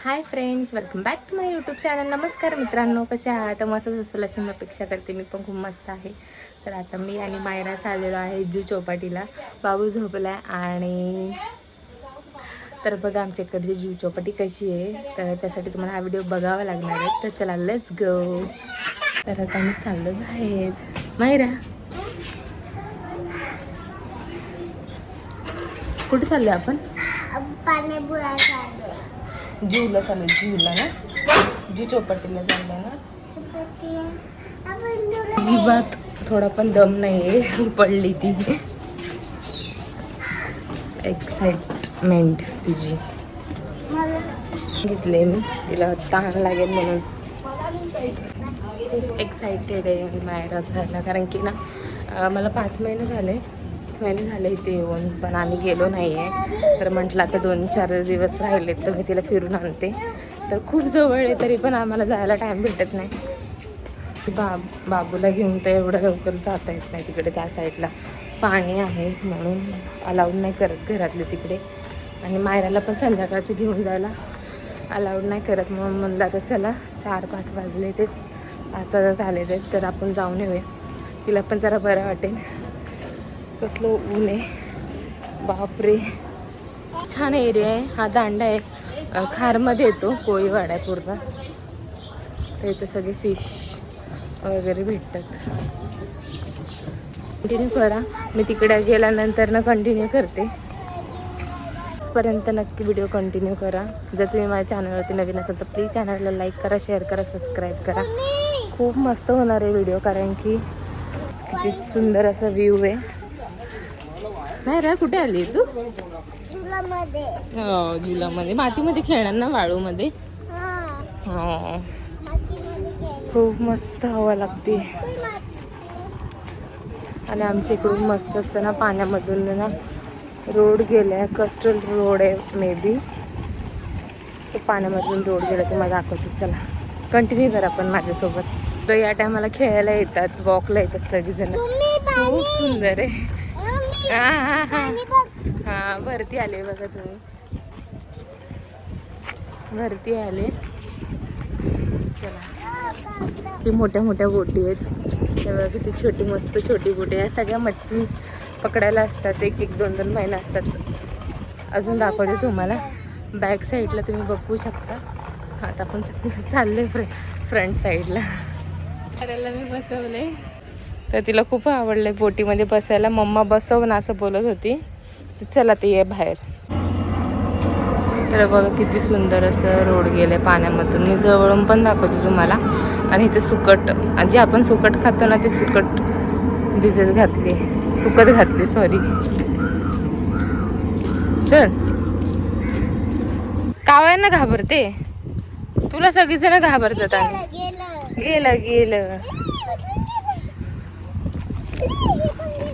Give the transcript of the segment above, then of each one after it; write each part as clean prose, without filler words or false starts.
High friends, welcome back to my YouTube channel. नमस्कार मित्रांनो, कसे आहात? मस्तच असेल अशी मी अपेक्षा करते. मी पण खूप मस्त आहे. तर आता मी आणि मायरा चाललेलो आहे जू चौपाटीला. बाबू झोपला आणि तर बघा आमच्या इकडची जू चौपाटी कशी आहे, तर त्यासाठी तुम्हाला हा व्हिडिओ बघावा लागणार आहे. तर चला लेट्स गो. तर आता मी चाललो बाहेर. मायरा कुठे चाललो आपण? जूला चालू, जूला ना, जू चौपाटीला चाललंय ना. अजिबात थोडा पण दम नाहीये, पडली ती. एक्साइटमेंट तिची घेतले मी, तिला ताण लागेल म्हणून. खूप एक्साइटेड आहे मायरा जायला, कारण की ना मला 5 महिने झाले इथे येऊन, पण आम्ही गेलो नाही आहे. तर म्हटलं आता 2-4 दिवस राहिले तर मी तिला फिरून आणते. तर खूप जवळ आहे, तरी पण आम्हाला जायला टाईम भेटत नाही. बाबूला घेऊन तर एवढं लवकर जाता येत नाही, तिकडे त्या साईडला पाणी आहे म्हणून अलाउड नाही करत घरातले तिकडे. आणि मायराला पण संध्याकाळचं घेऊन जायला अलाउड नाही करत, म्हणून म्हणलं आता चला 4-5 वाजले ते 5 वाजत आले ते, तर आपण जाऊन येऊया. तिला पण जरा बरं वाटेल. कसलं ऊन आहे बापरे. छान एरिया आहे हा. दांडा आहे, खारमध्ये येतो, कोळीवाडा आहे पूर्ण. तर इथं सगळे फिश वगैरे भेटतात. कंटिन्यू करा, मी तिकडे गेल्यानंतर ना कंटिन्यू करते. आजपर्यंत नक्की व्हिडिओ कंटिन्यू करा. जर तुम्ही माझ्या चॅनलवरती नवीन असाल तर प्लीज चॅनलला लाईक करा, शेअर करा, सबस्क्राईब करा. खूप मस्त होणार आहे व्हिडिओ, कारण की किती सुंदर असा व्ह्यू आहे. नाही रे, कुठे आली तू? झुलामध्ये मातीमध्ये खेळणार ना, वाळूमध्ये. हो, खूप मस्त हवा लागते. आणि आमच्या इकडून मस्त असतं ना, पाण्यामधून ना रोड गेलाय, कस्टल रोड आहे मे बी. तो पाण्यामधून रोड गेला, तुम्हाला दाखवते. चला कंटिन्यू करा पण माझ्यासोबत. तर या टायमाला खेळायला येतात, वॉकला येतात सगळेजण. खूप सुंदर आहे. हा भरती आले बघा तुम्ही, भरती आले. चला, ती मोठ्या मोठ्या बोटी आहेत तेव्हा, किती छोटी मस्त छोटी बोटी आहे. सगळ्या मच्छी पकडायला असतात, 1-2 महिने असतात. अजून दाखवते तुम्हाला. बॅक साईडला तुम्ही बघू शकता. आता आपण चाललोय फ्रंट साईडला. करायला मी बसवले, तर तिला खूप आवडलंय बोटीमध्ये बसायला. मम्मा बसव ना असं बोलत होती. चला ते ये बाहेर. तर बघा किती सुंदर असं रोड गेलंय पाण्यामधून. मी जवळून पण दाखवते तुम्हाला. आणि इथे सुकट, जे आपण सुकट खातो ना, ते सुकट भिजत घातली, सुकट घातली सॉरी. चल, कावळ्यांना घाबरते, तुला सगळीजण घाबरतात. आणि गेलं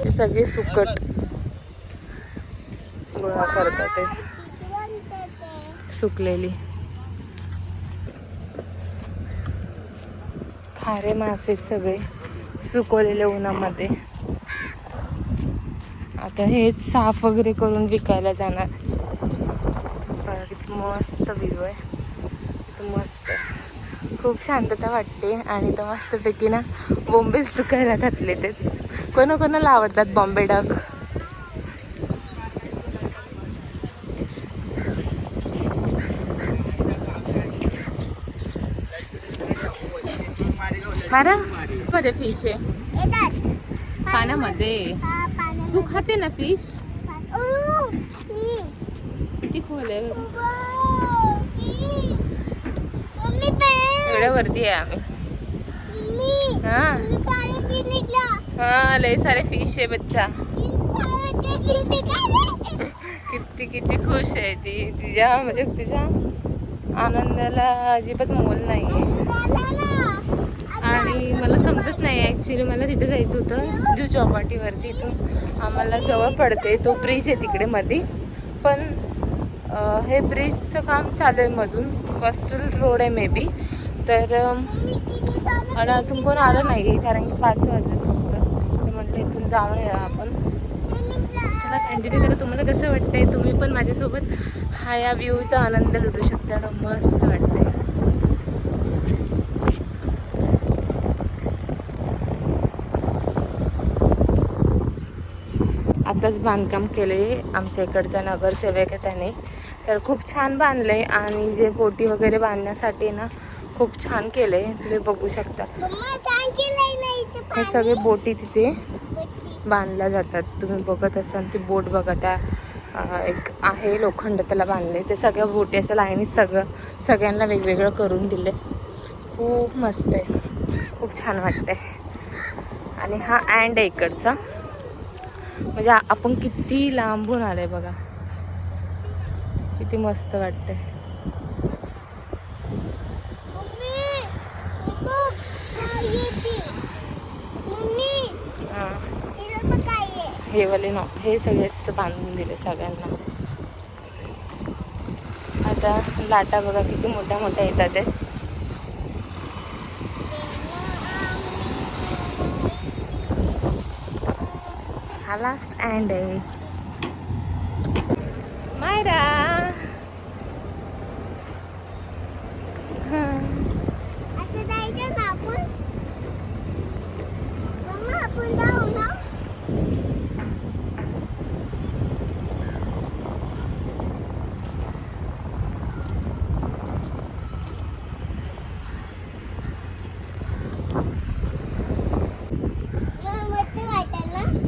ते सगळे सुकट गोळा करतात, ते सुकलेली खारे मासे सगळे सुकवलेले उन्हामध्ये. आता हेच साफ वगैरे करून विकायला जाणार. किती मस्त व्ह्यू आहे, मस्त, खूप शांतता वाटते. आणि तर मस्तपैकी ना बोंबील सुकायला घातले. ते कोणाकोणाला आवडतात बॉम्बे डक. मारा मध्ये फिश आहे पाण्यामध्ये. तू खाते ना फिश? किती खोल आहे, एवढ्या वरती आहे आम्ही. हा लय सारे फिश आहे बच्चा. किती खुश आहे ती. तिच्या म्हणजे तिच्या आनंदाला अजिबात मोल नाहीये. आणि मला समजत नाही ॲक्च्युली, मला तिथे जायचं होतं जू चौपाटीवरती. इथून आम्हाला जवळ पडते, तो ब्रिज आहे तिकडे मध्ये. पण हे ब्रिजचं काम चालू आहे मधून, कस्टल रोड आहे मे बी. तर आणि अजून कोण आलं नाही आहे, कारण की 5 वाजले फक्त. तर म्हटलं इथून जाऊन या आपण. चला कंटिन्यू करा. तुम्हाला कसं वाटतंय? तुम्ही पण माझ्यासोबत हा या व्ह्यूचा आनंद लुटू शकता. मस्त वाटतंय. आताच बांधकाम केले आमच्या इकडचा नगरसेवक आहे त्याने, तर खूप छान बांधलंय. आणि जे बोटी वगैरे बांधण्यासाठी ना खूप छान केलंय. तुम्ही बघू शकता हे सगळे बोटी तिथे बांधल्या जातात. तुम्ही बघत असाल ती बोट बघा, त्या एक आहे लोखंड त्याला बांधले. ते सगळ्या बोटी असं लाईनीत सगळ्यांना वेगवेगळं करून दिले. खूप मस्त आहे, खूप छान वाटतंय. आणि हा अँड आहे इकडचा, म्हणजे आपण किती लांबून आलंय बघा, किती मस्त वाटतंय. हे वाले ना, हे सगळेच बांधून दिले सगळ्यांना. आता लाटा बघा किती मोठ्या मोठ्या येतात ते. हा लास्ट एंड आहे. मायरा आता जायचं ना आपण. मम्मा आपण जाऊ ना.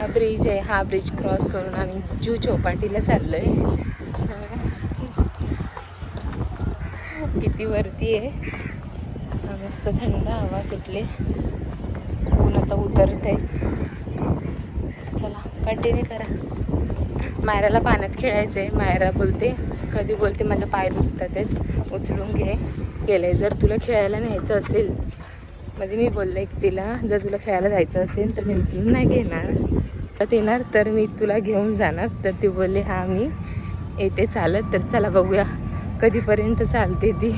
हा ब्रिज आहे. हा ब्रिज क्रॉस करून आम्ही जू चौपाटीला चाललोय. किती वरती आहे. मस्त थंड हवा सुटली. ऊन आता उतरते. चला कंटिन्यू करा. मायराला पाण्यात खेळायचंय. मायरा बोलते, कधी बोलते माझा पाय दुखतात आहेत, उचलून गेले. जर तुला खेळायला न्यायचं असेल, म्हणजे मी बोलले की तिला, जर तुला खेळायला जायचं असेल तर मी उचलून नाही घेणार, तर येणार तर मी तुला घेऊन जाणार. तर ती बोलली हां मी येते चालत. तर चला बघूया कधीपर्यंत चालते ती.